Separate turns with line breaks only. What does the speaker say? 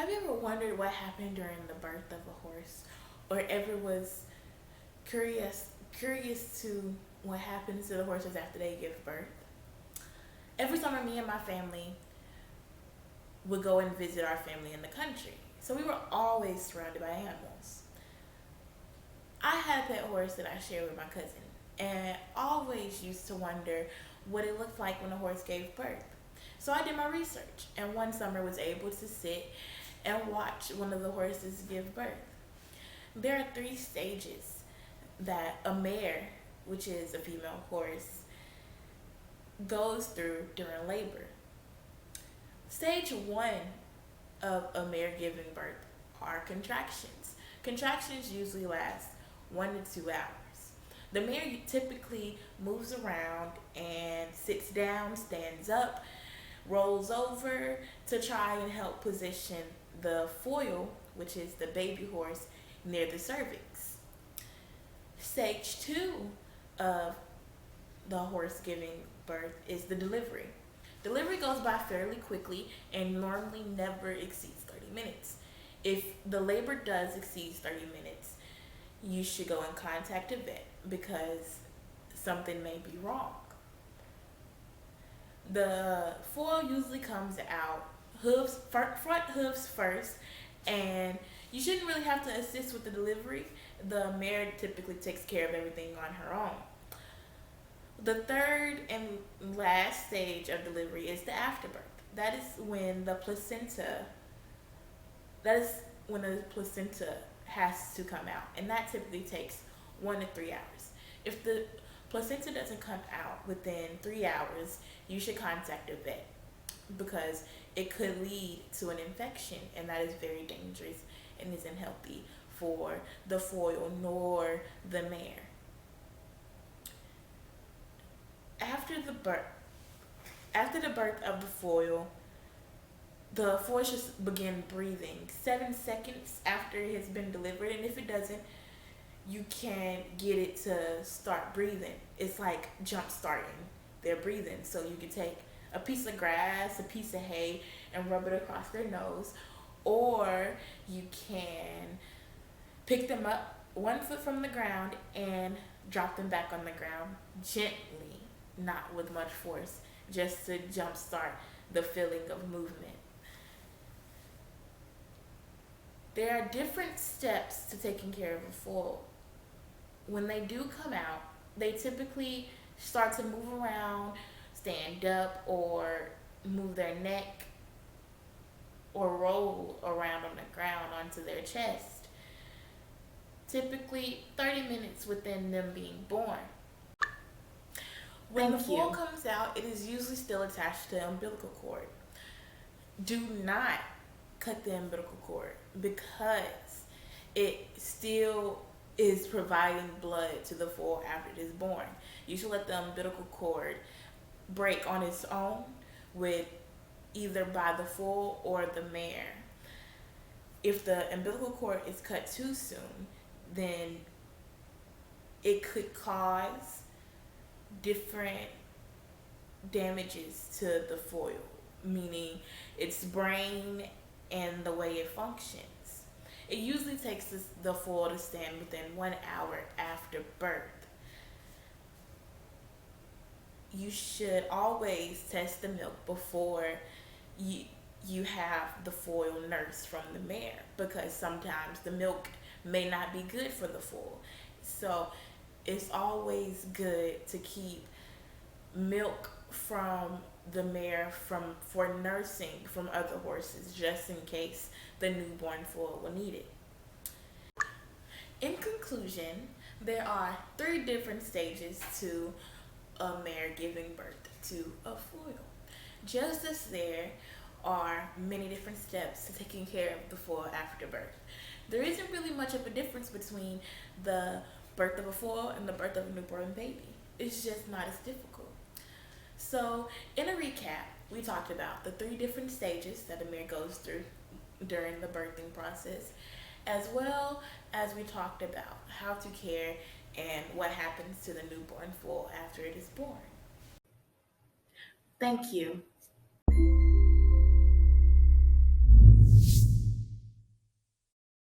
Have you ever wondered what happened during the birth of a horse, or ever was curious to what happens to the horses after they give birth? Every summer, me and my family would go and visit our family in the country, so we were always surrounded by animals. I had a pet horse that I shared with my cousin, and always used to wonder what it looked like when a horse gave birth. So I did my research, and one summer was able to sit and watch one of the horses give birth. There are three stages that a mare, which is a female horse, goes through during labor. Stage one of a mare giving birth are contractions. Contractions usually last 1 to 2 hours. The mare typically moves around and sits down, stands up, rolls over to try and help position the foal, which is the baby horse, near the cervix. Stage two of the horse giving birth is the delivery. Delivery goes by fairly quickly and normally never exceeds 30 minutes. If the labor does exceed 30 minutes, you should go and contact a vet because something may be wrong. The foal usually comes out front hooves first, and you shouldn't really have to assist with the delivery. The mare typically takes care of everything on her own. The third and last stage of delivery is the afterbirth. That is when the placenta that is when the placenta has to come out, and that typically takes 1 to 3 hours. If the placenta doesn't come out within 3 hours, you should contact a vet because it could lead to an infection, and that is very dangerous and isn't healthy for the foal nor the mare. After the birth, after the birth of the foal should begin breathing 7 seconds after it has been delivered, and if it doesn't, you can get it to start breathing. It's like jump starting their breathing. So you can take a piece of grass, a piece of hay, and rub it across their nose, or you can pick them up 1 foot from the ground and drop them back on the ground gently, not with much force, just to jumpstart the feeling of movement. There are different steps to taking care of a foal. When they do come out, they typically start to move around, stand up, or move their neck, or roll around on the ground onto their chest. Typically 30 minutes within them being born. When the
Thank
foal
you.
comes out, it is usually still attached to the umbilical cord. Do not cut the umbilical cord because it still is providing blood to the foal after it is born. You should let the umbilical cord break on its own with either by the foal or the mare. If the umbilical cord is cut too soon, then it could cause different damages to the foal, meaning its brain and the way it functions. It usually takes the foal to stand within 1 hour after birth. You should always test the milk before you you have the foal nursed from the mare because sometimes the milk may not be good for the foal. So it's always good to keep milk from the mare for nursing from other horses just in case the newborn foal will need it. In conclusion, there are three different stages to a mare giving birth to a foal. Just as there are many different steps to taking care of the foal after birth, there isn't really much of a difference between the birth of a foal and the birth of a newborn baby. It's just not as difficult. So, in a recap, we talked about the three different stages that a mare goes through during the birthing process, as well as we talked about how to care and what happens to the newborn foal after it is born.
Thank you.